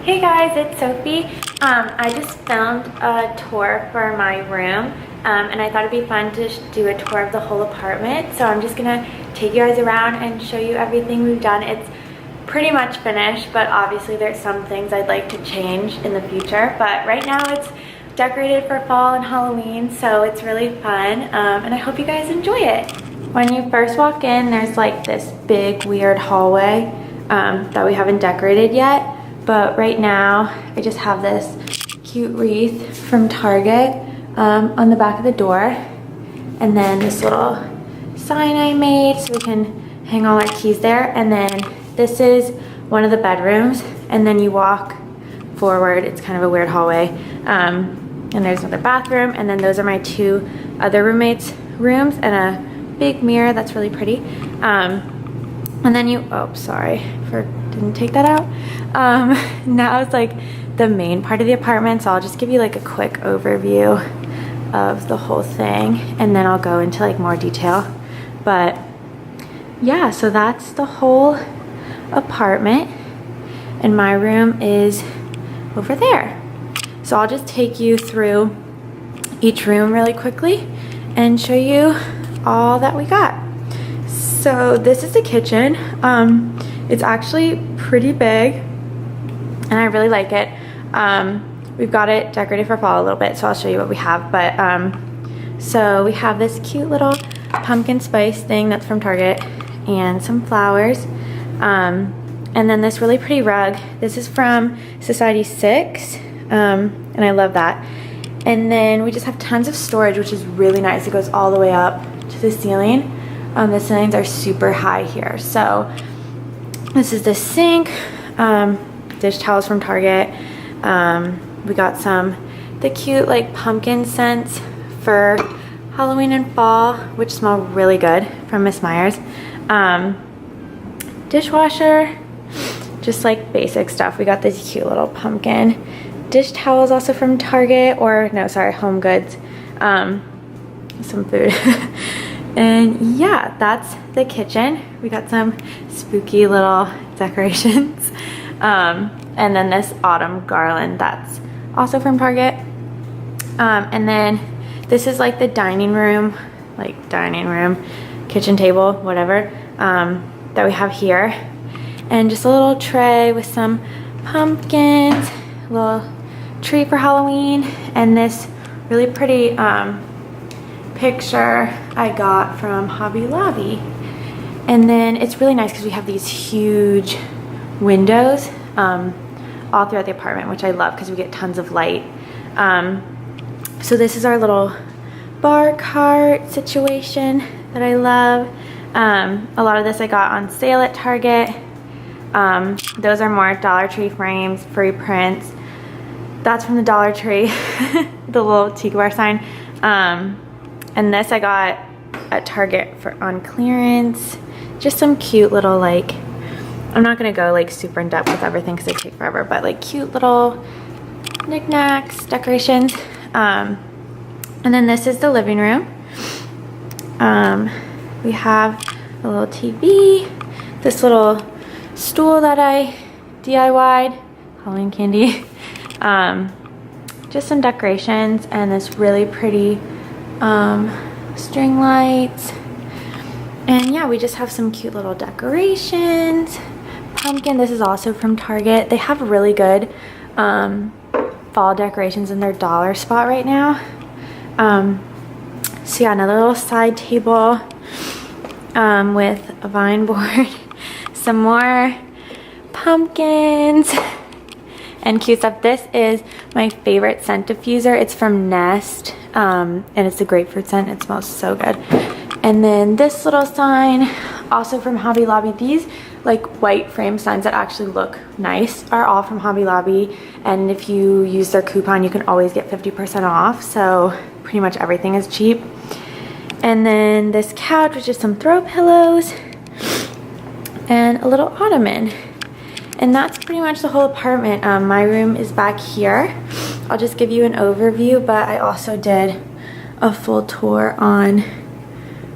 Hey guys, it's Sophie. I just filmed a tour for my room and I thought it'd be fun to do a tour of the whole apartment. So I'm just gonna take you guys around and show you everything we've done. It's pretty much finished, but obviously there's some things I'd like to change in the future. But right now it's decorated for fall and Halloween, so it's really fun and I hope you guys enjoy it. When you first walk in, there's like this big weird hallway that we haven't decorated yet. But right now, I just have this cute wreath from Target on the back of the door. And then this little sign I made so we can hang all our keys there. And then this is one of the bedrooms. And then you walk forward, it's kind of a weird hallway. And there's another bathroom. And then those are my two other roommates' rooms and a big mirror that's really pretty. And then you, oh, sorry, didn't take that out. Now it's like the main part of the apartment, so I'll just give you like a quick overview of the whole thing and then I'll go into like more detail. But yeah, so that's the whole apartment and my room is over there. So I'll just take you through each room really quickly and show you all that we got. So this is the kitchen. It's actually pretty big and I really like it. We've got it decorated for fall a little bit, so I'll show you what we have. But so we have this cute little pumpkin spice thing that's from Target and some flowers. And then this really pretty rug. This is from Society 6 and I love that. And then we just have tons of storage, which is really nice. It goes all the way up to the ceiling. The ceilings are super high here. So this is the sink, dish towels from Target. We got the cute like pumpkin scents for Halloween and fall, which smell really good, from Miss Meyer's. Dishwasher, just like basic stuff. We got this cute little pumpkin. Dish towels also from Target, or no, sorry, Home Goods. Some food. And yeah, that's the kitchen. We got some spooky little decorations. And then this autumn garland that's also from Target. And then this is like the dining room, kitchen table, whatever, that we have here. And just a little tray with some pumpkins, a little tree for Halloween, and this really pretty picture I got from Hobby Lobby. And then it's really nice because we have these huge windows all throughout the apartment, which I love because we get tons of light. So this is our little bar cart situation that I love. A lot of this I got on sale at Target. Those are more Dollar Tree frames, free prints. That's from the Dollar Tree, the little tiki bar sign. And this I got at Target on clearance. Just some cute little, like, I'm not gonna go like super in depth with everything because they take forever, but like cute little knickknacks, decorations. And then this is the living room. We have a little TV, this little stool that I DIY'd, Halloween candy. Just some decorations and this really pretty string lights. And yeah, we just have some cute little decorations. Pumpkin, this is also from Target. They have really good fall decorations in their dollar spot right now. So yeah, another little side table with a vine board, some more pumpkins and cute stuff. This is my favorite scent diffuser. It's from Nest and it's a grapefruit scent. It smells so good. And then this little sign, also from Hobby Lobby. These like white frame signs that actually look nice are all from Hobby Lobby. And if you use their coupon, you can always get 50% off. So pretty much everything is cheap. And then this couch with just some throw pillows and a little ottoman. And that's pretty much the whole apartment. My room is back here. I'll just give you an overview, but I also did a full tour on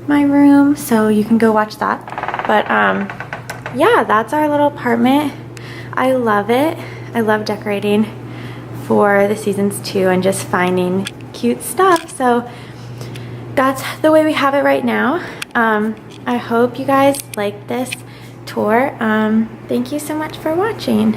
my room, so you can go watch that. But yeah, that's our little apartment. I love it. I love decorating for the seasons too and just finding cute stuff. So that's the way we have it right now. I hope you guys like this tour. Thank you so much for watching.